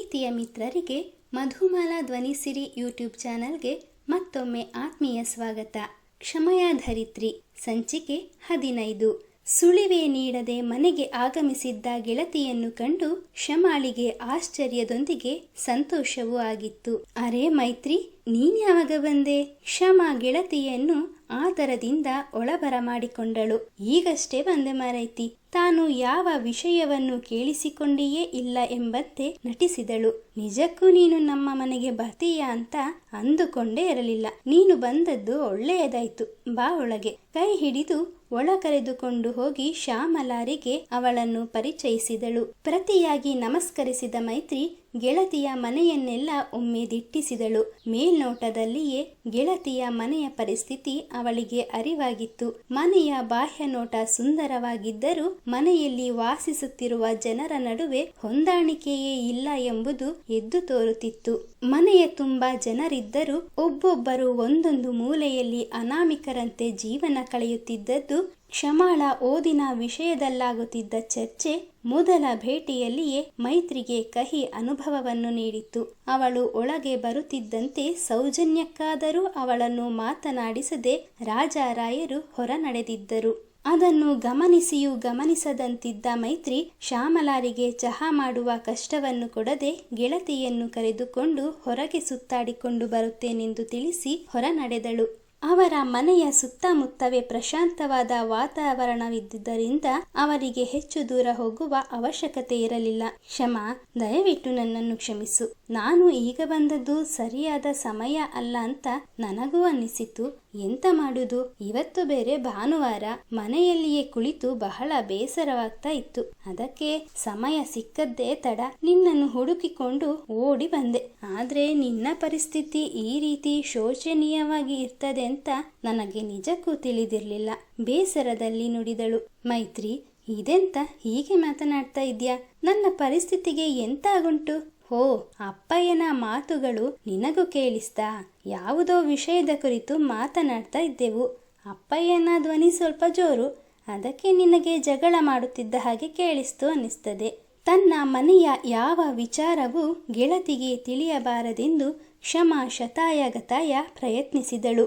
ಪ್ರೀತಿಯ ಮಿತ್ರರಿಗೆ ಮಧುಮಾಲಾ ಧ್ವನಿಸಿರಿ ಯೂಟ್ಯೂಬ್ ಚಾನಲ್ಗೆ ಮತ್ತೊಮ್ಮೆ ಆತ್ಮೀಯ ಸ್ವಾಗತ. ಕ್ಷಮಯ ಧರಿತ್ರಿ ಸಂಚಿಕೆ 15. ಸುಳಿವೆ ನೀಡದೆ ಮನೆಗೆ ಆಗಮಿಸಿದ್ದ ಗೆಳತಿಯನ್ನು ಕಂಡು ಶಮಾಳಿಗೆ ಆಶ್ಚರ್ಯದೊಂದಿಗೆ ಸಂತೋಷವೂ ಆಗಿತ್ತು. ಅರೆ ಮೈತ್ರಿ, ನೀನ್ ಯಾವಾಗ ಬಂದೆ? ಶಮಾ ಗೆಳತಿಯನ್ನು ಆದರದಿಂದ ಒಳಬರ ಮಾಡಿಕೊಂಡಳು. ಈಗಷ್ಟೇ ಬಂದೆ ಮಾರೈತಿ. ತಾನು ಯಾವ ವಿಷಯವನ್ನು ಕೇಳಿಸಿಕೊಂಡಿಯೇ ಇಲ್ಲ ಎಂಬಂತೆ ನಟಿಸಿದಳು. ನಿಜಕ್ಕೂ ನೀನು ನಮ್ಮ ಮನೆಗೆ ಬರ್ತೀಯಾ ಅಂತ ಅಂದುಕೊಂಡೇ ಇರಲಿಲ್ಲ. ನೀನು ಬಂದದ್ದು ಒಳ್ಳೆಯದಾಯ್ತು. ಬಾ ಒಳಗೆ. ಕೈ ಹಿಡಿದು ಒಳ ಕರೆದುಕೊಂಡು ಹೋಗಿ ಶ್ಯಾಮಲಾರಿಗೆ ಅವಳನ್ನು ಪರಿಚಯಿಸಿದಳು. ಪ್ರತಿಯಾಗಿ ನಮಸ್ಕರಿಸಿದ ಮೈತ್ರಿ ಗೆಳತಿಯ ಮನೆಯನ್ನೆಲ್ಲ ಒಮ್ಮೆ ದಿಟ್ಟಿಸಿದಳು. ಮೇಲ್ನೋಟದಲ್ಲಿಯೇ ಗೆಳತಿಯ ಮನೆಯ ಪರಿಸ್ಥಿತಿ ಅವಳಿಗೆ ಅರಿವಾಗಿತ್ತು. ಮನೆಯ ಬಾಹ್ಯ ನೋಟ ಸುಂದರವಾಗಿದ್ದರೂ ಮನೆಯಲ್ಲಿ ವಾಸಿಸುತ್ತಿರುವ ಜನರ ನಡುವೆ ಹೊಂದಾಣಿಕೆಯೇ ಇಲ್ಲ ಎಂಬುದು ಎದ್ದು ತೋರುತ್ತಿತ್ತು. ಮನೆಯ ತುಂಬಾ ಜನರಿದ್ದರೂ ಒಬ್ಬೊಬ್ಬರು ಒಂದೊಂದು ಮೂಲೆಯಲ್ಲಿ ಅನಾಮಿಕರಂತೆ ಜೀವನ ಕಳೆಯುತ್ತಿದ್ದದ್ದು ಶಮಾಳ ಓದಿನ ವಿಷಯದಲ್ಲಾಗುತ್ತಿದ್ದ ಚರ್ಚೆ ಮೊದಲ ಭೇಟಿಯಲ್ಲಿಯೇ ಮೈತ್ರಿಗೆ ಕಹಿ ಅನುಭವವನ್ನು ನೀಡಿತ್ತು. ಅವಳು ಒಳಗೆ ಬರುತ್ತಿದ್ದಂತೆ ಸೌಜನ್ಯಕ್ಕಾದರೂ ಅವಳನ್ನು ಮಾತನಾಡಿಸದೆ ರಾಜಾರಾಯರು ಹೊರ ನಡೆದಿದ್ದರು. ಅದನ್ನು ಗಮನಿಸಿಯೂ ಗಮನಿಸದಂತಿದ್ದ ಮೈತ್ರಿ ಶ್ಯಾಮಲಾರಿಗೆ ಚಹಾ ಮಾಡುವ ಕಷ್ಟವನ್ನು ಕೊಡದೆ ಗೆಳತಿಯನ್ನು ಕರೆದುಕೊಂಡು ಹೊರಗೆ ಸುತ್ತಾಡಿಕೊಂಡು ಬರುತ್ತೇನೆಂದು ತಿಳಿಸಿ ಹೊರ ನಡೆದಳು. ಅವರ ಮನೆಯ ಸುತ್ತಮುತ್ತವೇ ಪ್ರಶಾಂತವಾದ ವಾತಾವರಣವಿದ್ದುದರಿಂದ ಅವರಿಗೆ ಹೆಚ್ಚು ದೂರ ಹೋಗುವ ಅವಶ್ಯಕತೆ ಇರಲಿಲ್ಲ. ಶಮಾ, ದಯವಿಟ್ಟು ನನ್ನನ್ನು ಕ್ಷಮಿಸು. ನಾನು ಈಗ ಬಂದದ್ದು ಸರಿಯಾದ ಸಮಯ ಅಲ್ಲ ಅಂತ ನನಗೂ ಅನ್ನಿಸಿತು. ಎಂತ ಮಾಡುದು, ಇವತ್ತು ಬೇರೆ ಭಾನುವಾರ. ಮನೆಯಲ್ಲಿಯೇ ಕುಳಿತು ಬಹಳ ಬೇಸರವಾಗ್ತಾ ಇತ್ತು. ಅದಕ್ಕೆ ಸಮಯ ಸಿಕ್ಕದ್ದೇ ತಡ. ನಿನ್ನನ್ನು ಹುಡುಕಿಕೊಂಡು ಓಡಿ ಬಂದೆ. ಆದ್ರೆ ನಿನ್ನ ಪರಿಸ್ಥಿತಿ ಈ ರೀತಿ ಶೋಚನೀಯವಾಗಿ ಇರ್ತದೆ ಅಂತ ನನಗೆ ನಿಜಕ್ಕೂ ತಿಳಿದಿರ್ಲಿಲ್ಲ. ಬೇಸರದಲ್ಲಿ ನುಡಿದಳು. ಮೈತ್ರಿ, ಇದೆಂತ ಹೀಗೆ ಮಾತನಾಡ್ತಾ ಇದ್ಯಾ? ನನ್ನ ಪರಿಸ್ಥಿತಿಗೆ ಎಂತ ಆಗುಂಟು? ಹೋ, ಅಪ್ಪಯ್ಯನ ಮಾತುಗಳು ನಿನಗೂ ಕೇಳಿಸ್ತಾ? ಯಾವುದೋ ವಿಷಯದ ಕುರಿತು ಮಾತನಾಡ್ತಾ ಇದ್ದೆವು. ಅಪ್ಪಯ್ಯನ ಧ್ವನಿ ಸ್ವಲ್ಪ ಜೋರು, ಅದಕ್ಕೆ ನಿನಗೆ ಜಗಳ ಮಾಡುತ್ತಿದ್ದ ಹಾಗೆ ಕೇಳಿಸ್ತು ಅನ್ನಿಸ್ತದೆ. ತನ್ನ ಮನೆಯ ಯಾವ ವಿಚಾರವೂ ಗೆಳತಿಗೆ ತಿಳಿಯಬಾರದೆಂದು ಕ್ಷಮಾ ಶತಾಯಗತಾಯ ಪ್ರಯತ್ನಿಸಿದಳು.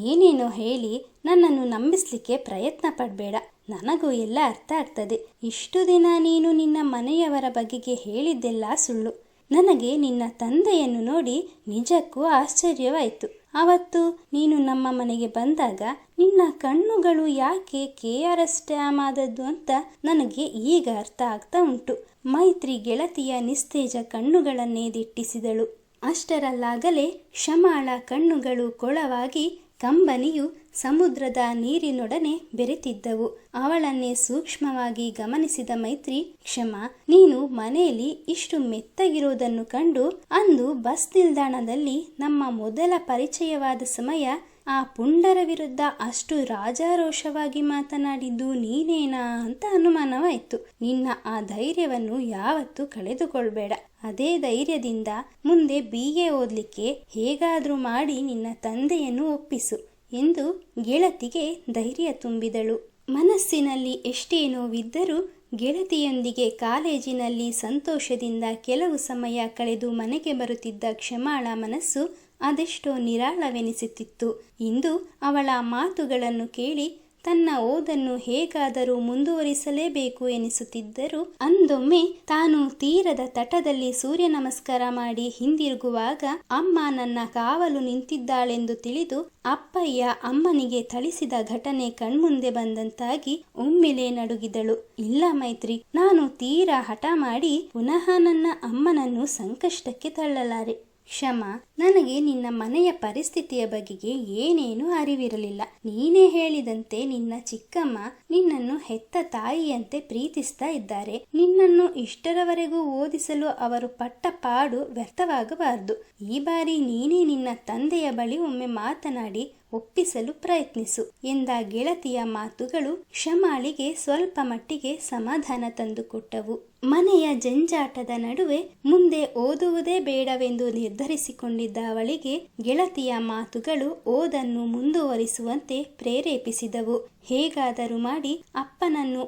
ಏನೇನೋ ಹೇಳಿ ನನ್ನನ್ನು ನಂಬಿಸ್ಲಿಕ್ಕೆ ಪ್ರಯತ್ನ ಪಡಬೇಡ. ನನಗೂ ಎಲ್ಲ ಅರ್ಥ ಆಗ್ತದೆ. ಇಷ್ಟು ದಿನ ನೀನು ನಿನ್ನ ಮನೆಯವರ ಬಗೆಗೆ ಹೇಳಿದ್ದೆಲ್ಲ ಸುಳ್ಳು. ನನಗೆ ನಿನ್ನ ತಂದೆಯನ್ನು ನೋಡಿ ನಿಜಕ್ಕೂ ಆಶ್ಚರ್ಯವಾಯಿತು. ಅವತ್ತು ನೀನು ನಮ್ಮ ಮನೆಗೆ ಬಂದಾಗ ನಿನ್ನ ಕಣ್ಣುಗಳು ಯಾಕೆ KRS ಡ್ಯಾಮ್ ಆದದ್ದು ಅಂತ ನನಗೆ ಈಗ ಅರ್ಥ ಆಗ್ತಾ ಉಂಟು. ಮೈತ್ರಿ ಗೆಳತಿಯ ನಿಸ್ತೇಜ ಕಣ್ಣುಗಳನ್ನೇ ದಿಟ್ಟಿಸಿದಳು. ಅಷ್ಟರಲ್ಲಾಗಲೇ ಶಮಾಳ ಕಣ್ಣುಗಳು ಕೊಳವಾಗಿ ಕಂಬನಿಯು ಸಮುದ್ರದ ನೀರಿನೊಡನೆ ಬೆರೆತಿದ್ದವು. ಅವಳನ್ನೇ ಸೂಕ್ಷ್ಮವಾಗಿ ಗಮನಿಸಿದ ಮೈತ್ರಿ, ಕ್ಷಮಾ, ನೀನು ಮನೆಯಲ್ಲಿ ಇಷ್ಟು ಮೆತ್ತಗಿರುವುದನ್ನು ಕಂಡು ಅಂದು ಬಸ್ ನಿಲ್ದಾಣದಲ್ಲಿ ನಮ್ಮ ಮೊದಲ ಪರಿಚಯವಾದ ಸಮಯ ಆ ಪುಂಡರ ವಿರುದ್ಧ ಅಷ್ಟು ರಾಜಾರೋಷವಾಗಿ ಮಾತನಾಡಿದ್ದು ನೀನೇನಾ ಅಂತ ಅನುಮಾನವಾಯಿತು. ನಿನ್ನ ಆ ಧೈರ್ಯವನ್ನು ಯಾವತ್ತೂ ಕಳೆದುಕೊಳ್ಬೇಡ. ಅದೇ ಧೈರ್ಯದಿಂದ ಮುಂದೆ BA ಓದ್ಲಿಕ್ಕೆ ಹೇಗಾದ್ರೂ ಮಾಡಿ ನಿನ್ನ ತಂದೆಯನ್ನು ಒಪ್ಪಿಸು ಎಂದು ಗೆಳತಿಗೆ ಧೈರ್ಯ ತುಂಬಿದಳು. ಮನಸ್ಸಿನಲ್ಲಿ ಎಷ್ಟೇ ನೋವಿದ್ದರೂ ಗೆಳತಿಯೊಂದಿಗೆ ಕಾಲೇಜಿನಲ್ಲಿ ಸಂತೋಷದಿಂದ ಕೆಲವು ಸಮಯ ಕಳೆದು ಮನೆಗೆ ಬರುತ್ತಿದ್ದ ಕ್ಷಮಾಳ ಮನಸ್ಸು ಅದೆಷ್ಟೋ ನಿರಾಳವೆನಿಸುತ್ತಿತ್ತು. ಇಂದು ಅವಳ ಮಾತುಗಳನ್ನು ಕೇಳಿ ತನ್ನ ಓದನ್ನು ಹೇಗಾದರೂ ಮುಂದುವರಿಸಲೇಬೇಕು ಎನಿಸುತ್ತಿದ್ದರೂ ಅಂದೊಮ್ಮೆ ತಾನು ತೀರದ ತಟದಲ್ಲಿ ಸೂರ್ಯ ನಮಸ್ಕಾರ ಮಾಡಿ ಹಿಂದಿರುಗುವಾಗ ಅಮ್ಮ ನನ್ನ ಕಾವಲು ನಿಂತಿದ್ದಾಳೆಂದು ತಿಳಿದು ಅಪ್ಪಯ್ಯ ಅಮ್ಮನಿಗೆ ಥಳಿಸಿದ ಘಟನೆ ಕಣ್ಮುಂದೆ ಬಂದಂತಾಗಿ ಒಮ್ಮೆಲೆ ನಡುಗಿದಳು. ಇಲ್ಲ ಮೈತ್ರಿ, ನಾನು ತೀರಾ ಹಠ ಮಾಡಿ ಪುನಃ ನನ್ನ ಅಮ್ಮನನ್ನು ಸಂಕಷ್ಟಕ್ಕೆ ತಳ್ಳಲಾರೆ. ಕ್ಷಮಾ, ನನಗೆ ನಿನ್ನ ಮನೆಯ ಪರಿಸ್ಥಿತಿಯ ಬಗೆಗೆ ಏನೇನೂ ಅರಿವಿರಲಿಲ್ಲ. ನೀನೇ ಹೇಳಿದಂತೆ ನಿನ್ನ ಚಿಕ್ಕಮ್ಮ ನಿನ್ನನ್ನು ಹೆತ್ತ ತಾಯಿಯಂತೆ ಪ್ರೀತಿಸ್ತಾ ಇದ್ದಾರೆ. ನಿನ್ನನ್ನು ಇಷ್ಟರವರೆಗೂ ಓದಿಸಲು ಅವರು ಪಟ್ಟ ಪಾಡು ವ್ಯರ್ಥವಾಗಬಾರದು. ಈ ಬಾರಿ ನೀನೇ ನಿನ್ನ ತಂದೆಯ ಬಳಿ ಒಮ್ಮೆ ಮಾತನಾಡಿ ಒಪ್ಪಿಸಲು ಪ್ರಯತ್ನಿಸು ಎಂದ ಗೆಳತಿಯ ಮಾತುಗಳು ಕ್ಷಮಾಳಿಗೆ ಸ್ವಲ್ಪ ಮಟ್ಟಿಗೆ ಸಮಾಧಾನ ತಂದುಕೊಟ್ಟವು. ಮನೆಯ ಜಂಜಾಟದ ನಡುವೆ ಮುಂದೆ ಓದುವುದೇ ಬೇಡವೆಂದು ನಿರ್ಧರಿಸಿಕೊಂಡಿದ್ದ ಅವಳಿಗೆ ಗೆಳತಿಯ ಮಾತುಗಳು ಓದನ್ನು ಮುಂದುವರಿಸುವಂತೆ ಪ್ರೇರೇಪಿಸಿದವು. ಹೇಗಾದರೂ ಮಾಡಿ ಅಪ್ಪನನ್ನು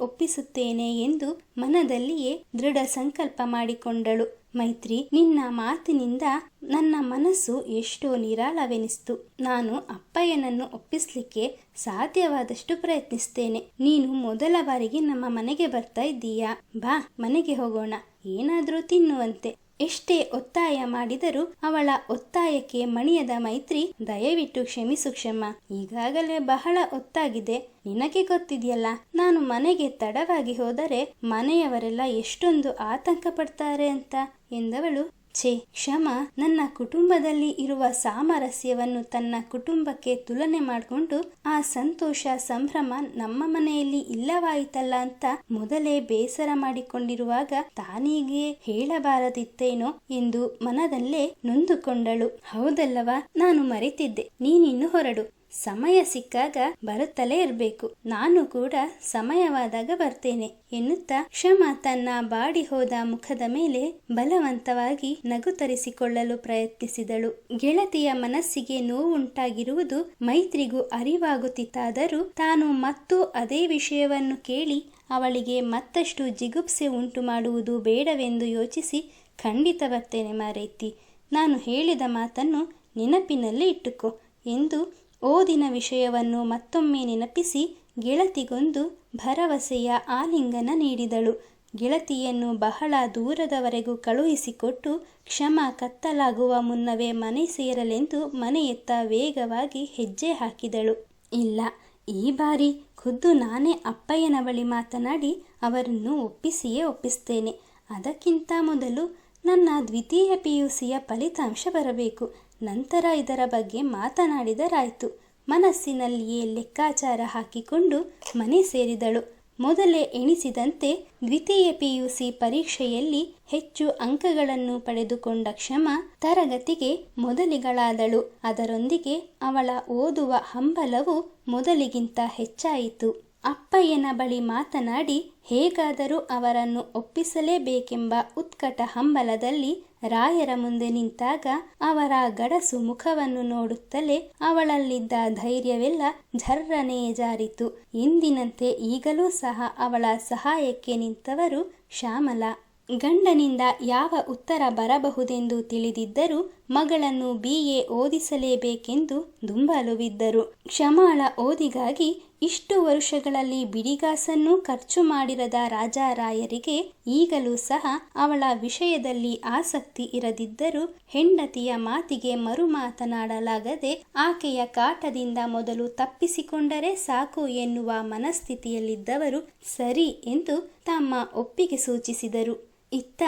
ಒಪ್ಪಿಸುತ್ತೇನೆ ಎಂದು ಮನದಲ್ಲಿಯೇ ದೃಢ ಸಂಕಲ್ಪ ಮಾಡಿಕೊಂಡಳು. ಮೈತ್ರಿ, ನಿನ್ನ ಮಾತಿನಿಂದ ನನ್ನ ಮನಸ್ಸು ಎಷ್ಟೋ ನಿರಾಳವೆನಿಸ್ತು. ನಾನು ಅಪ್ಪಯ್ಯನನ್ನು ಒಪ್ಪಿಸ್ಲಿಕ್ಕೆ ಸಾಧ್ಯವಾದಷ್ಟು ಪ್ರಯತ್ನಿಸ್ತೇನೆ. ನೀನು ಮೊದಲ ಬಾರಿಗೆ ನಮ್ಮ ಮನೆಗೆ ಬರ್ತಾ ಇದ್ದೀಯಾ? ಬಾ, ಮನೆಗೆ ಹೋಗೋಣ, ಏನಾದ್ರೂ ತಿನ್ನುವಂತೆ. ಎಷ್ಟೇ ಒತ್ತಾಯ ಮಾಡಿದರೂ ಅವಳ ಒತ್ತಾಯಕ್ಕೆ ಮಣಿಯದ ಮೈತ್ರಿ, ದಯವಿಟ್ಟು ಕ್ಷಮಿಸು ಕ್ಷಮ, ಈಗಾಗಲೇ ಬಹಳ ಹೊತ್ತಾಗಿದೆ. ನಿನಗೆ ಗೊತ್ತಿದೆಯಲ್ಲ, ನಾನು ಮನೆಗೆ ತಡವಾಗಿ ಹೋದರೆ ಮನೆಯವರೆಲ್ಲ ಎಷ್ಟೊಂದು ಆತಂಕ ಪಡ್ತಾರೆ ಅಂತ ಎಂದವಳು. ಛೇ ಕ್ಷಮ ನನ್ನ ಕುಟುಂಬದಲ್ಲಿ ಇರುವ ಸಾಮರಸ್ಯವನ್ನು ತನ್ನ ಕುಟುಂಬಕ್ಕೆ ತುಲನೆ ಮಾಡಿಕೊಂಡು ಆ ಸಂತೋಷ ಸಂಭ್ರಮ ನಮ್ಮ ಮನೆಯಲ್ಲಿ ಇಲ್ಲವಾಯಿತಲ್ಲ ಅಂತ ಮೊದಲೇ ಬೇಸರ ಮಾಡಿಕೊಂಡಿರುವಾಗ ತಾನೀಗೆ ಹೇಳಬಾರದಿತ್ತೇನೋ ಎಂದು ಮನದಲ್ಲೇ ನೊಂದುಕೊಂಡಳು. ಹೌದಲ್ಲವಾ, ನಾನು ಮರೆತಿದ್ದೆ, ನೀನಿನ್ನು ಹೊರಡು, ಸಮಯ ಸಿಕ್ಕಾಗ ಬರುತ್ತಲೇ ಇರಬೇಕು, ನಾನು ಕೂಡ ಸಮಯವಾದಾಗ ಬರ್ತೇನೆ ಎನ್ನುತ್ತಾ ಕ್ಷಮ ತನ್ನ ಬಾಡಿ ಹೋದ ಮುಖದ ಮೇಲೆ ಬಲವಂತವಾಗಿ ನಗು ತರಿಸಿಕೊಳ್ಳಲು ಪ್ರಯತ್ನಿಸಿದಳು. ಗೆಳತಿಯ ಮನಸ್ಸಿಗೆ ನೋವುಂಟಾಗಿರುವುದು ಮೈತ್ರಿಗೂ ಅರಿವಾಗುತ್ತಿತ್ತಾದರೂ ತಾನು ಮತ್ತೂ ಅದೇ ವಿಷಯವನ್ನು ಕೇಳಿ ಅವಳಿಗೆ ಮತ್ತಷ್ಟು ಜಿಗುಪ್ಸೆ ಉಂಟು ಮಾಡುವುದು ಬೇಡವೆಂದು ಯೋಚಿಸಿ, ಖಂಡಿತ ಬರ್ತೇನೆ ಮಾರೈತಿ, ನಾನು ಹೇಳಿದ ಮಾತನ್ನು ನೆನಪಿನಲ್ಲಿ ಇಟ್ಟುಕೋ ಎಂದು ಓದಿನ ವಿಷಯವನ್ನು ಮತ್ತೊಮ್ಮೆ ನೆನಪಿಸಿ ಗೆಳತಿಗೊಂದು ಭರವಸೆಯ ಆಲಿಂಗನ ನೀಡಿದಳು. ಗೆಳತಿಯನ್ನು ಬಹಳ ದೂರದವರೆಗೂ ಕಳುಹಿಸಿಕೊಟ್ಟು ಕ್ಷಮ ಕತ್ತಲಾಗುವ ಮುನ್ನವೇ ಮನೆ ಸೇರಲೆಂದು ಮನೆಯತ್ತ ವೇಗವಾಗಿ ಹೆಜ್ಜೆ ಹಾಕಿದಳು. ಇಲ್ಲ, ಈ ಬಾರಿ ಖುದ್ದು ನಾನೇ ಅಪ್ಪಯ್ಯನ ಬಳಿ ಮಾತನಾಡಿ ಅವರನ್ನು ಒಪ್ಪಿಸ್ತೇನೆ. ಅದಕ್ಕಿಂತ ಮೊದಲು ನನ್ನ ದ್ವಿತೀಯ PUCಯ ಫಲಿತಾಂಶ ಬರಬೇಕು, ನಂತರ ಇದರ ಬಗ್ಗೆ ಮಾತನಾಡಿದರಾಯ್ತು. ಮನಸ್ಸಿನಲ್ಲಿಯೇ ಲೆಕ್ಕಾಚಾರ ಹಾಕಿಕೊಂಡು ಮನೆ ಸೇರಿದಳು. ಮೊದಲೇ ಎಣಿಸಿದಂತೆ ದ್ವಿತೀಯ PUC ಪರೀಕ್ಷೆಯಲ್ಲಿ ಹೆಚ್ಚು ಅಂಕಗಳನ್ನು ಪಡೆದುಕೊಂಡ ಕ್ಷಮ ತರಗತಿಗೆ ಮೊದಲಿಗಳಾದಳು. ಅದರೊಂದಿಗೆ ಅವಳ ಓದುವ ಹಂಬಲವು ಮೊದಲಿಗಿಂತ ಹೆಚ್ಚಾಯಿತು. ಅಪ್ಪಯ್ಯನ ಬಳಿ ಮಾತನಾಡಿ ಹೇಗಾದರೂ ಅವರನ್ನು ಒಪ್ಪಿಸಲೇಬೇಕೆಂಬ ಉತ್ಕಟ ಹಂಬಲದಲ್ಲಿ ರಾಯರ ಮುಂದೆ ನಿಂತಾಗ ಅವರ ಗಡಸು ಮುಖವನ್ನು ನೋಡುತ್ತಲೇ ಅವಳಲ್ಲಿದ್ದ ಧೈರ್ಯವೆಲ್ಲ ಝರ್ರನೆ ಜಾರಿತು. ಎಂದಿನಂತೆ ಈಗಲೂ ಸಹ ಅವಳ ಸಹಾಯಕ್ಕೆ ನಿಂತವರು ಶ್ಯಾಮಲಾ. ಗಂಡನಿಂದ ಯಾವ ಉತ್ತರ ಬರಬಹುದೆಂದು ತಿಳಿದಿದ್ದರೂ ಮಗಳನ್ನು BA ಓದಿಸಲೇಬೇಕೆಂದು ದುಂಬಲುಬಿದ್ದರು. ಕ್ಷಮಾಳ ಓದಿಗಾಗಿ ಇಷ್ಟು ವರುಷಗಳಲ್ಲಿ ಬಿಡಿಗಾಸನ್ನೂ ಖರ್ಚು ಮಾಡಿರದ ರಾಜಾರಾಯರಿಗೆ ಈಗಲೂ ಸಹ ಅವಳ ವಿಷಯದಲ್ಲಿ ಆಸಕ್ತಿ ಇರದಿದ್ದರೂ ಹೆಂಡತಿಯ ಮಾತಿಗೆ ಮರು ಮಾತನಾಡಲಾಗದೆ ಆಕೆಯ ಕಾಟದಿಂದ ಮೊದಲು ತಪ್ಪಿಸಿಕೊಂಡರೆ ಸಾಕು ಎನ್ನುವ ಮನಸ್ಥಿತಿಯಲ್ಲಿದ್ದವರು ಸರಿ ಎಂದು ತಮ್ಮ ಒಪ್ಪಿಗೆ ಸೂಚಿಸಿದರು. ಇತ್ತ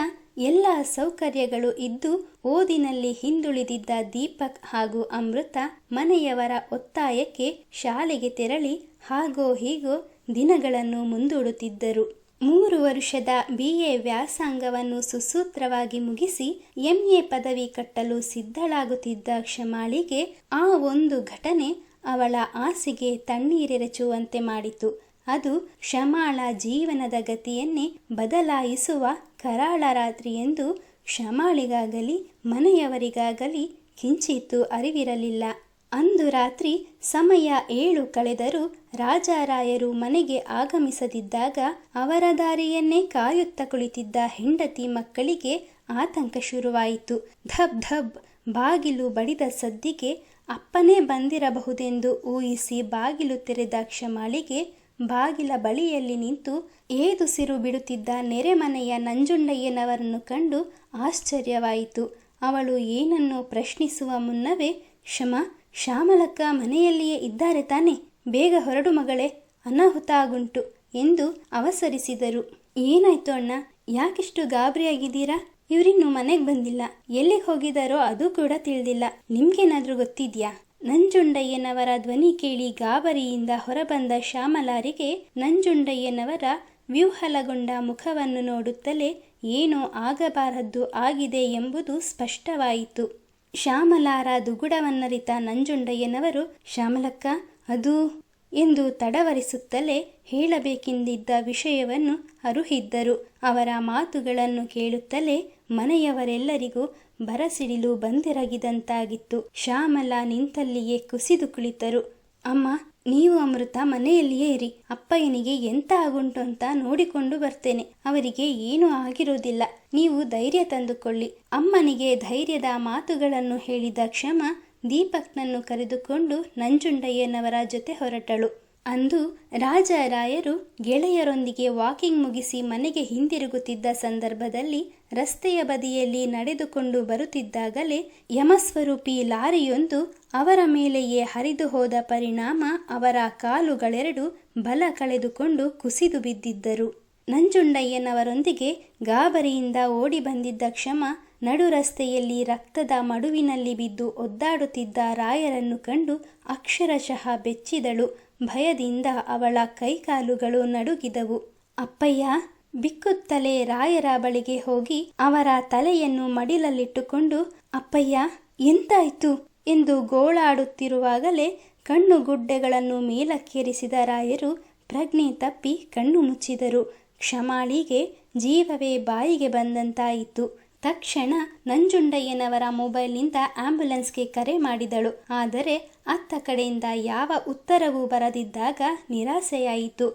ಎಲ್ಲ ಸೌಕರ್ಯಗಳು ಇದ್ದು ಓದಿನಲ್ಲಿ ಹಿಂದುಳಿದಿದ್ದ ದೀಪಕ್ ಹಾಗೂ ಅಮೃತ ಮನೆಯವರ ಒತ್ತಾಯಕ್ಕೆ ಶಾಲೆಗೆ ತೆರಳಿ ಹಾಗೋ ಹೀಗೋ ದಿನಗಳನ್ನು ಮುಂದೂಡುತ್ತಿದ್ದರು. 3 ವರ್ಷದ BA ವ್ಯಾಸಂಗವನ್ನು ಸುಸೂತ್ರವಾಗಿ ಮುಗಿಸಿ MA ಪದವಿ ಕಟ್ಟಲು ಸಿದ್ಧಳಾಗುತ್ತಿದ್ದ ಕ್ಷಮಾಳಿಗೆ ಆ ಒಂದು ಘಟನೆ ಅವಳ ಆಸೆಗೆ ತಣ್ಣೀರೆರಚುವಂತೆ ಮಾಡಿತು. ಅದು ಕ್ಷಮಾಳ ಜೀವನದ ಗತಿಯನ್ನೇ ಬದಲಾಯಿಸುವ ಕರಾಳ ರಾತ್ರಿ ಎಂದು ಕ್ಷಮಾಳಿಗಾಗಲಿ ಮನೆಯವರಿಗಾಗಲಿ ಕಿಂಚಿತ್ತೂ ಅರಿವಿರಲಿಲ್ಲ. ಅಂದು ರಾತ್ರಿ ಸಮಯ 7 ಕಳೆದರೂ ರಾಜಾರಾಯರು ಮನೆಗೆ ಆಗಮಿಸದಿದ್ದಾಗ ಅವರ ದಾರಿಯನ್ನೇ ಕಾಯುತ್ತಾ ಕುಳಿತಿದ್ದ ಹೆಂಡತಿ ಮಕ್ಕಳಿಗೆ ಆತಂಕ ಶುರುವಾಯಿತು. ಧಬ್ ಧಬ್ ಬಾಗಿಲು ಬಡಿದ ಸದ್ದಿಗೆ ಅಪ್ಪನೇ ಬಂದಿರಬಹುದೆಂದು ಊಹಿಸಿ ಬಾಗಿಲು ತೆರೆದ ಕ್ಷಮಾಳಿಗೆ ಬಾಗಿಲ ಬಳಿಯಲ್ಲಿ ನಿಂತು ಏದುಸಿರು ಬಿಡುತ್ತಿದ್ದ ನೆರೆಮನೆಯ ನಂಜುಂಡಯ್ಯನವರನ್ನು ಕಂಡು ಆಶ್ಚರ್ಯವಾಯಿತು. ಅವಳು ಏನನ್ನೋ ಪ್ರಶ್ನಿಸುವ ಮುನ್ನವೇ ಶ್ಯಾಮಲಕ್ಕ ಮನೆಯಲ್ಲಿಯೇ ಇದ್ದಾರೆ ತಾನೆ, ಬೇಗ ಹೊರಡು ಮಗಳೇ, ಅನಾಹುತ ಆಗುಂಟು ಎಂದು ಅವಸರಿಸಿದರು. ಏನಾಯ್ತು ಅಣ್ಣ, ಯಾಕಿಷ್ಟು ಗಾಬರಿಯಾಗಿದ್ದೀರಾ? ಇವರಿನ್ನೂ ಮನೆಗೆ ಬಂದಿಲ್ಲ, ಎಲ್ಲಿಗೆ ಹೋಗಿದಾರೋ ಅದು ಕೂಡ ತಿಳಿದಿಲ್ಲ, ನಿಮ್ಗೇನಾದ್ರೂ ಗೊತ್ತಿದ್ಯಾ? ನಂಜುಂಡಯ್ಯನವರ ಧ್ವನಿ ಕೇಳಿ ಗಾಬರಿಯಿಂದ ಹೊರಬಂದ ಶ್ಯಾಮಲಾರಿಗೆ ನಂಜುಂಡಯ್ಯನವರ ವ್ಯೂಹಲಗೊಂಡ ಮುಖವನ್ನು ನೋಡುತ್ತಲೇ ಏನೋ ಆಗಬಾರದ್ದು ಆಗಿದೆ ಎಂಬುದು ಸ್ಪಷ್ಟವಾಯಿತು. ಶ್ಯಾಮಲಾರ ದುಗುಡವನ್ನರಿತ ನಂಜುಂಡಯ್ಯನವರು, ಶ್ಯಾಮಲಕ್ಕ, ಅದು ಎಂದು ತಡವರಿಸುತ್ತಲೇ ಹೇಳಬೇಕೆಂದಿದ್ದ ವಿಷಯವನ್ನು ಅರುಹಿದ್ದರು. ಅವರ ಮಾತುಗಳನ್ನು ಕೇಳುತ್ತಲೇ ಮನೆಯವರೆಲ್ಲರಿಗೂ ಬರಸಿಡಿಲು ಬಂದೆರಗಿದಂತಾಗಿತ್ತು. ಶ್ಯಾಮಲಾ ನಿಂತಲ್ಲಿಯೇ ಕುಸಿದು ಕುಳಿತರು. ಅಮ್ಮ, ನೀವು ಅಮೃತ ಮನೆಯಲ್ಲಿಯೇ ಇರಿ. ಅಪ್ಪಯ್ಯನಿಗೆ ಎಂತ ಆಗುಂಟು ಅಂತ ನೋಡಿಕೊಂಡು ಬರ್ತೇನೆ. ಅವರಿಗೆ ಏನೂ ಆಗಿರುವುದಿಲ್ಲ. ನೀವು ಧೈರ್ಯ ತಂದುಕೊಳ್ಳಿ. ಅಮ್ಮನಿಗೆ ಧೈರ್ಯದ ಮಾತುಗಳನ್ನು ಹೇಳಿದ ಕ್ಷಮ ದೀಪಕ್ನನ್ನು ಕರೆದುಕೊಂಡು ನಂಜುಂಡಯ್ಯನವರ ಜೊತೆ ಹೊರಟಳು. ಅಂದು ರಾಜರಾಯರು ಗೆಳೆಯರೊಂದಿಗೆ ವಾಕಿಂಗ್ ಮುಗಿಸಿ ಮನೆಗೆ ಹಿಂದಿರುಗುತ್ತಿದ್ದ ಸಂದರ್ಭದಲ್ಲಿ ರಸ್ತೆಯ ಬದಿಯಲ್ಲಿ ನಡೆದುಕೊಂಡು ಬರುತ್ತಿದ್ದಾಗಲೇ ಯಮಸ್ವರೂಪಿ ಲಾರಿಯೊಂದು ಅವರ ಮೇಲೆಯೇ ಹರಿದು ಹೋದ ಪರಿಣಾಮ ಅವರ ಕಾಲುಗಳೆರಡು ಬಲ ಕಳೆದುಕೊಂಡು ಕುಸಿದು ಬಿದ್ದಿದ್ದರು. ನಂಜುಂಡಯ್ಯನವರೊಂದಿಗೆ ಗಾಬರಿಯಿಂದ ಓಡಿ ಬಂದಿದ್ದ ಕ್ಷಮ ನಡು ರಸ್ತೆಯಲ್ಲಿ ರಕ್ತದ ಮಡುವಿನಲ್ಲಿ ಬಿದ್ದು ಒದ್ದಾಡುತ್ತಿದ್ದ ರಾಯರನ್ನು ಕಂಡು ಅಕ್ಷರಶಃ ಬೆಚ್ಚಿದಳು. ಭಯದಿಂದ ಅವಳ ಕೈಕಾಲುಗಳು ನಡುಗಿದವು. ಅಪ್ಪಯ್ಯ! ಬಿಕ್ಕುತ್ತಲೇ ರಾಯರ ಬಳಿಗೆ ಹೋಗಿ ಅವರ ತಲೆಯನ್ನು ಮಡಿಲಲ್ಲಿಟ್ಟುಕೊಂಡು ಅಪ್ಪಯ್ಯ ಎಂತಾಯ್ತು ಎಂದು ಗೋಳಾಡುತ್ತಿರುವಾಗಲೇ ಕಣ್ಣುಗುಡ್ಡೆಗಳನ್ನು ಮೇಲಕ್ಕೇರಿಸಿದ ರಾಯರು ಪ್ರಜ್ಞೆ ತಪ್ಪಿ ಕಣ್ಣು ಮುಚ್ಚಿದರು. ಕ್ಷಮಾಳಿಗೆ ಜೀವವೇ ಬಾಯಿಗೆ ಬಂದಂತಾಯಿತು. ತಕ್ಷಣ ನಂಜುಂಡಯ್ಯನವರ ಮೊಬೈಲ್ನಿಂದ ಆಂಬ್ಯುಲೆನ್ಸ್ಗೆ ಕರೆ ಮಾಡಿದಳು. ಆದರೆ ಅತ್ತ ಕಡೆಯಿಂದ ಯಾವ ಉತ್ತರವೂ ಬರದಿದ್ದಾಗ ನಿರಾಸೆಯಾಯಿತು.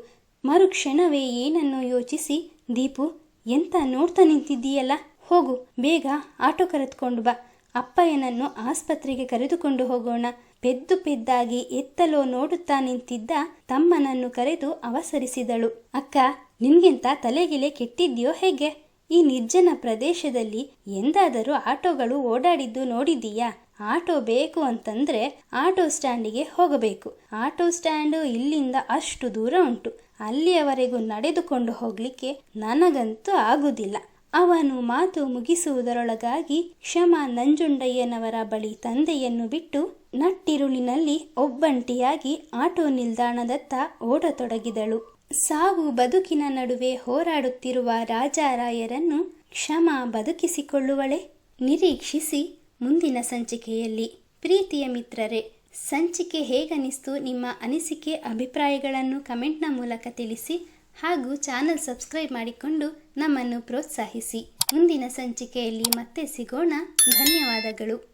ಮರುಕ್ಷಣವೇ ಏನನ್ನು ಯೋಚಿಸಿ, ದೀಪು, ಎಂತ ನೋಡ್ತಾ ನಿಂತಿದ್ದೀಯಲ್ಲ, ಹೋಗು, ಬೇಗ ಆಟೋ ಕರೆದುಕೊಂಡು ಬಾ. ಅಪ್ಪಯ್ಯನನ್ನು ಆಸ್ಪತ್ರೆಗೆ ಕರೆದುಕೊಂಡು ಹೋಗೋಣ. ಪೆದ್ದು ಪೆದ್ದಾಗಿ ಎತ್ತಲೋ ನೋಡುತ್ತಾ ನಿಂತಿದ್ದ ತಮ್ಮನನ್ನು ಕರೆದು ಅವಸರಿಸಿದಳು. ಅಕ್ಕ, ನಿನ್ಗಿಂತ ತಲೆಗಿಲೆ ಕೆಟ್ಟಿದ್ಯೋ ಹೇಗೆ? ಈ ನಿರ್ಜನ ಪ್ರದೇಶದಲ್ಲಿ ಎಂದಾದರೂ ಆಟೋಗಳು ಓಡಾಡಿದ್ದು ನೋಡಿದೀಯಾ? ಆಟೋ ಬೇಕು ಅಂತಂದ್ರೆ ಆಟೋ ಸ್ಟ್ಯಾಂಡಿಗೆ ಹೋಗಬೇಕು. ಆಟೋ ಸ್ಟ್ಯಾಂಡು ಇಲ್ಲಿಂದ ಅಷ್ಟು ದೂರ ಉಂಟು. ಅಲ್ಲಿಯವರೆಗೂ ನಡೆದುಕೊಂಡು ಹೋಗ್ಲಿಕ್ಕೆ ನನಗಂತೂ ಆಗುದಿಲ್ಲ. ಅವನು ಮಾತು ಮುಗಿಸುವುದರೊಳಗಾಗಿ ಕ್ಷಮ ನಂಜುಂಡಯ್ಯನವರ ಬಳಿ ತಂದೆಯನ್ನು ಬಿಟ್ಟು ನಟ್ಟಿರುಳಿನಲ್ಲಿ ಒಬ್ಬಂಟಿಯಾಗಿ ಆಟೋ ನಿಲ್ದಾಣದತ್ತ ಓಡತೊಡಗಿದಳು. ಸಾವು ಬದುಕಿನ ನಡುವೆ ಹೋರಾಡುತ್ತಿರುವ ರಾಜರಾಯರನ್ನು ಕ್ಷಮ ಬದುಕಿಸಿಕೊಳ್ಳುವಳೆ? ನಿರೀಕ್ಷಿಸಿ ಮುಂದಿನ ಸಂಚಿಕೆಯಲ್ಲಿ. ಪ್ರೀತಿಯ ಮಿತ್ರರೇ, ಸಂಚಿಕೆ ಹೇಗನಿಸ್ತು? ನಿಮ್ಮ ಅನಿಸಿಕೆ ಅಭಿಪ್ರಾಯಗಳನ್ನು ಕಮೆಂಟ್ನ ಮೂಲಕ ತಿಳಿಸಿ. ಹಾಗೂ ಚಾನಲ್ ಸಬ್ಸ್ಕ್ರೈಬ್ ಮಾಡಿಕೊಂಡು ನಮ್ಮನ್ನು ಪ್ರೋತ್ಸಾಹಿಸಿ. ಮುಂದಿನ ಸಂಚಿಕೆಯಲ್ಲಿ ಮತ್ತೆ ಸಿಗೋಣ. ಧನ್ಯವಾದಗಳು.